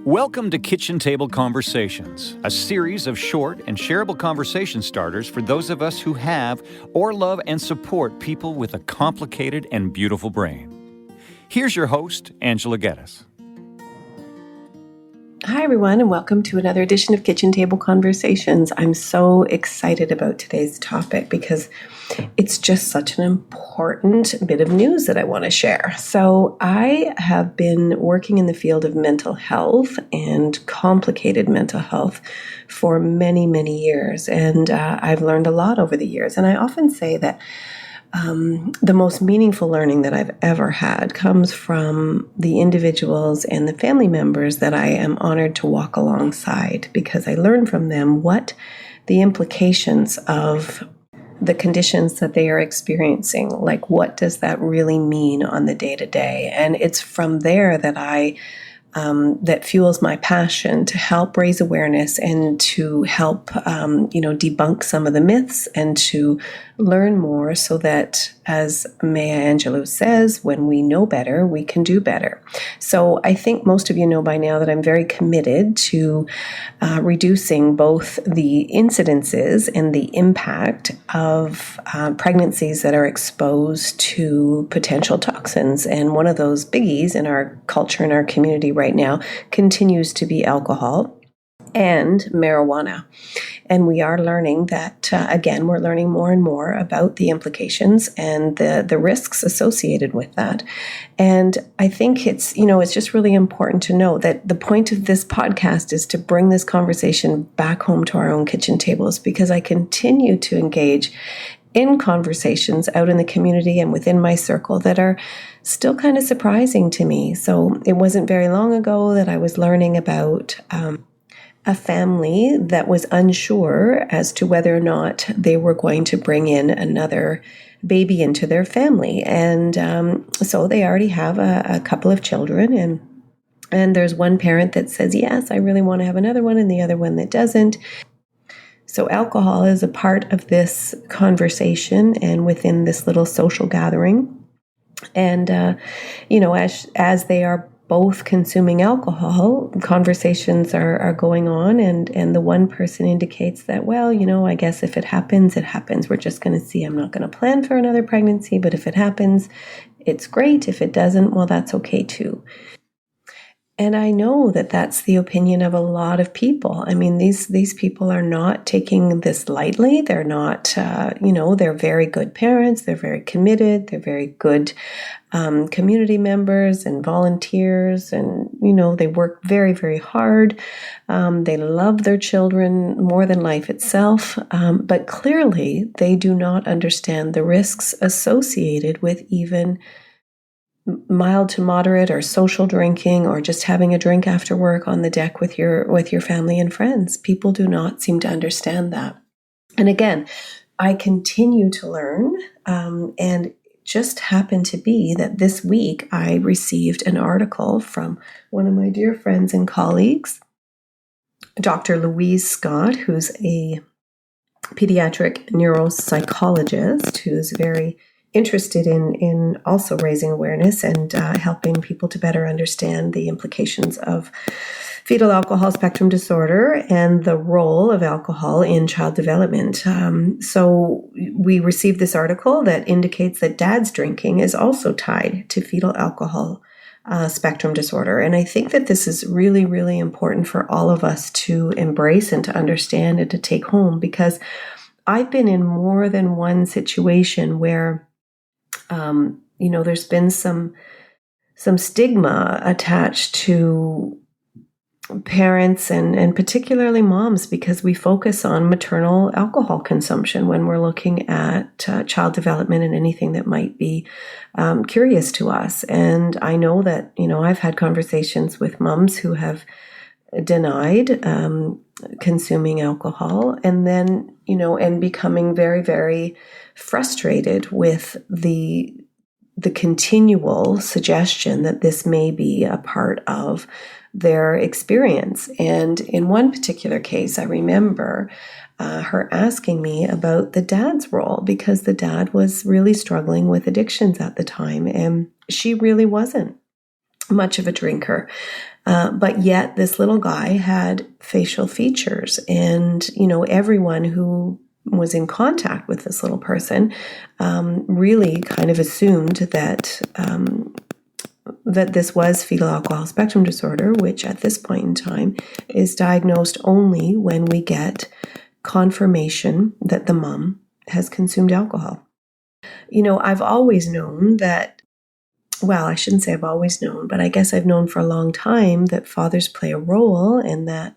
Welcome to Kitchen Table Conversations, a series of short and shareable conversation starters for those of us who have or love and support people with a complicated and beautiful brain. Here's your host, Angela Geddes. Hi, everyone, and welcome to another edition of Kitchen Table Conversations. I'm so excited about today's topic because it's just such an important bit of news that I want to share. So I have been working in the field of mental health and complicated mental health for many, many years, and I've learned a lot over the years. And I often say that the most meaningful learning that I've ever had comes from the individuals and the family members that I am honored to walk alongside, because I learn from them what the implications of the conditions that they are experiencing, like what does that really mean on the day-to-day. And it's from there that that fuels my passion to help raise awareness and to help, debunk some of the myths and to learn more so that, as Maya Angelou says, when we know better, we can do better. So I think most of you know by now that I'm very committed to reducing both the incidences and the impact of pregnancies that are exposed to potential toxins. And one of those biggies in our culture, in our community right now, continues to be alcohol and marijuana. And we are learning that, we're learning more and more about the implications and the risks associated with that. And I think it's just really important to know that the point of this podcast is to bring this conversation back home to our own kitchen tables, because I continue to engage in conversations out in the community and within my circle that are still kind of surprising to me. So it wasn't very long ago that I was learning about a family that was unsure as to whether or not they were going to bring in another baby into their family. And so they already have a couple of children, and there's one parent that says, yes, I really want to have another one, and the other one that doesn't. So alcohol is a part of this conversation and within this little social gathering. And, as they are both consuming alcohol, conversations are going on, and the one person indicates that, well, I guess if it happens, it happens. We're just going to see. I'm not going to plan for another pregnancy, but if it happens, it's great. If it doesn't, well, that's okay too. And I know that that's the opinion of a lot of people. I mean, these people are not taking this lightly. They're not, they're very good parents. They're very committed. They're very good community members and volunteers. And, they work very, very hard. They love their children more than life itself. But clearly, they do not understand the risks associated with even mild to moderate or social drinking, or just having a drink after work on the deck with your family and friends. People do not seem to understand that. And again, I continue to learn, and just happened to be that this week I received an article from one of my dear friends and colleagues, Dr. Louise Scott, who's a pediatric neuropsychologist who's very interested in also raising awareness and helping people to better understand the implications of fetal alcohol spectrum disorder and the role of alcohol in child development. So we received this article that indicates that dad's drinking is also tied to fetal alcohol spectrum disorder. And I think that this is really, really important for all of us to embrace and to understand and to take home, because I've been in more than one situation where there's been some stigma attached to parents and particularly moms, because we focus on maternal alcohol consumption when we're looking at child development and anything that might be curious to us. And I know that, I've had conversations with moms who have denied consuming alcohol, and then, and becoming very, very frustrated with the continual suggestion that this may be a part of their experience. And in one particular case, I remember her asking me about the dad's role, because the dad was really struggling with addictions at the time, and she really wasn't. much of a drinker. But yet this little guy had facial features, and, everyone who was in contact with this little person really kind of assumed that this was fetal alcohol spectrum disorder, which at this point in time is diagnosed only when we get confirmation that the mom has consumed alcohol. I've always known that, well, I shouldn't say I've always known, but I guess I've known for a long time that fathers play a role, and that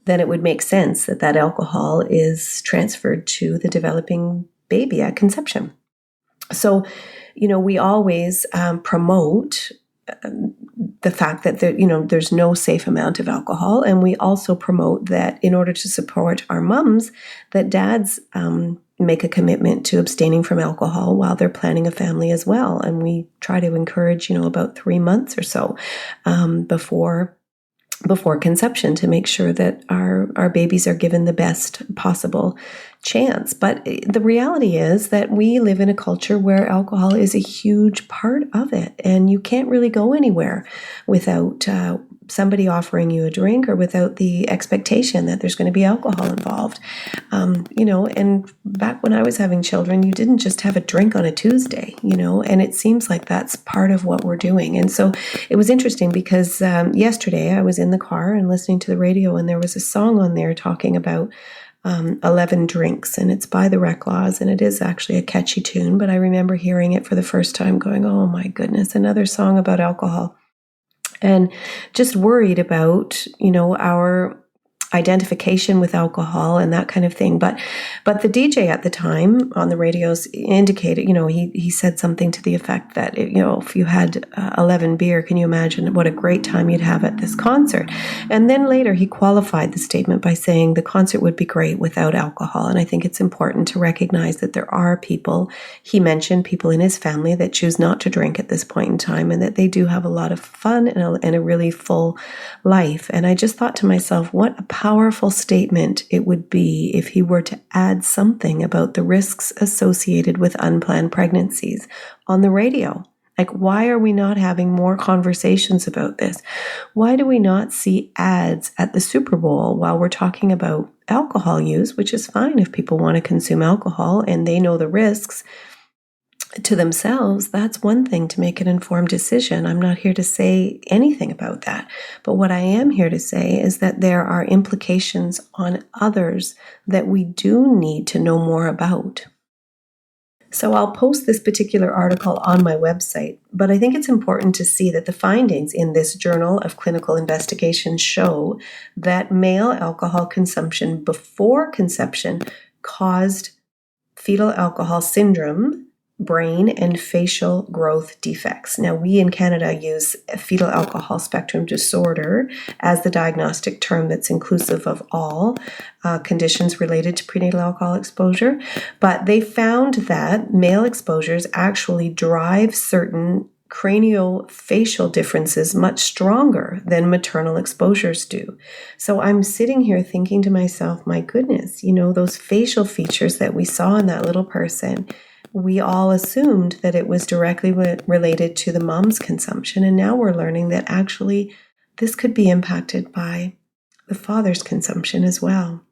then it would make sense that alcohol is transferred to the developing baby at conception. So, we always promote the fact that there's no safe amount of alcohol, and we also promote that in order to support our mums, that dads make a commitment to abstaining from alcohol while they're planning a family as well. And we try to encourage, about 3 months or so before conception to make sure that our babies are given the best possible chance. But the reality is that we live in a culture where alcohol is a huge part of it, and you can't really go anywhere without somebody offering you a drink, or without the expectation that there's going to be alcohol involved. And back when I was having children, you didn't just have a drink on a Tuesday, and it seems like that's part of what we're doing. And so it was interesting because yesterday I was in the car and listening to the radio, and there was a song on there talking about 11 drinks, and it's by the Reclaws, and it is actually a catchy tune, but I remember hearing it for the first time going, oh my goodness, another song about alcohol. And just worried about, our identification with alcohol and that kind of thing. But the DJ at the time on the radios indicated, he said something to the effect that, if you had 11 beer, can you imagine what a great time you'd have at this concert? And then later he qualified the statement by saying the concert would be great without alcohol. And I think it's important to recognize that there are people, he mentioned people in his family that choose not to drink at this point in time, and that they do have a lot of fun and a really full life. And I just thought to myself, what a powerful statement it would be if he were to add something about the risks associated with unplanned pregnancies on the radio. Like, why are we not having more conversations about this? Why do we not see ads at the Super Bowl while we're talking about alcohol use, which is fine if people want to consume alcohol and they know the risks to themselves? That's one thing to make an informed decision. I'm not here to say anything about that. But what I am here to say is that there are implications on others that we do need to know more about. So I'll post this particular article on my website, but I think it's important to see that the findings in this Journal of Clinical Investigation show that male alcohol consumption before conception caused fetal alcohol syndrome, brain and facial growth defects. Now, we in Canada use fetal alcohol spectrum disorder as the diagnostic term that's inclusive of all conditions related to prenatal alcohol exposure. But they found that male exposures actually drive certain craniofacial differences much stronger than maternal exposures do. So I'm sitting here thinking to myself, my goodness, those facial features that we saw in that little person, we all assumed that it was directly related to the mom's consumption. And now we're learning that actually this could be impacted by the father's consumption as well.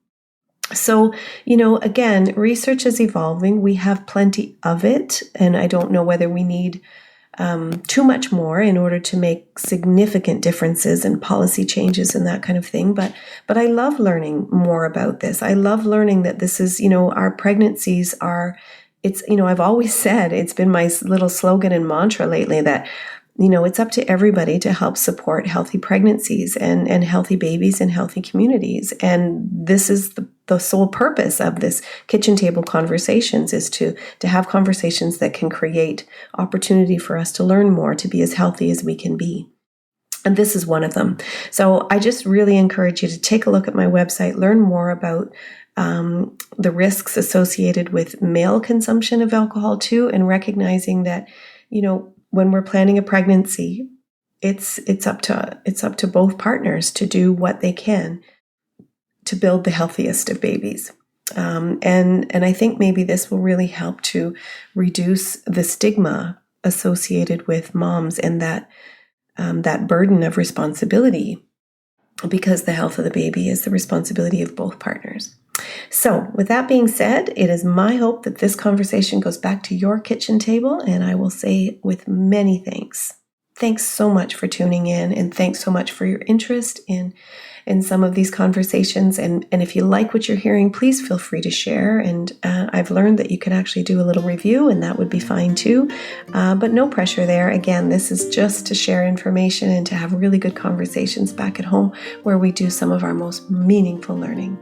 So, again, research is evolving. We have plenty of it. And I don't know whether we need too much more in order to make significant differences and policy changes and that kind of thing. But I love learning more about this. I love learning that this is, our pregnancies are, it's, I've always said, it's been my little slogan and mantra lately that, it's up to everybody to help support healthy pregnancies and healthy babies and healthy communities. And this is the sole purpose of this kitchen table conversations, is to have conversations that can create opportunity for us to learn more, to be as healthy as we can be. And this is one of them. So I just really encourage you to take a look at my website, learn more about the risks associated with male consumption of alcohol too, and recognizing that, when we're planning a pregnancy, it's up to both partners to do what they can to build the healthiest of babies. And I think maybe this will really help to reduce the stigma associated with moms, and that that burden of responsibility, because the health of the baby is the responsibility of both partners. So with that being said, it is my hope that this conversation goes back to your kitchen table, and I will say with many thanks. Thanks so much for tuning in, and thanks so much for your interest in some of these conversations. And if you like what you're hearing, please feel free to share. And I've learned that you can actually do a little review, and that would be fine too. But no pressure there. Again, this is just to share information and to have really good conversations back at home where we do some of our most meaningful learning.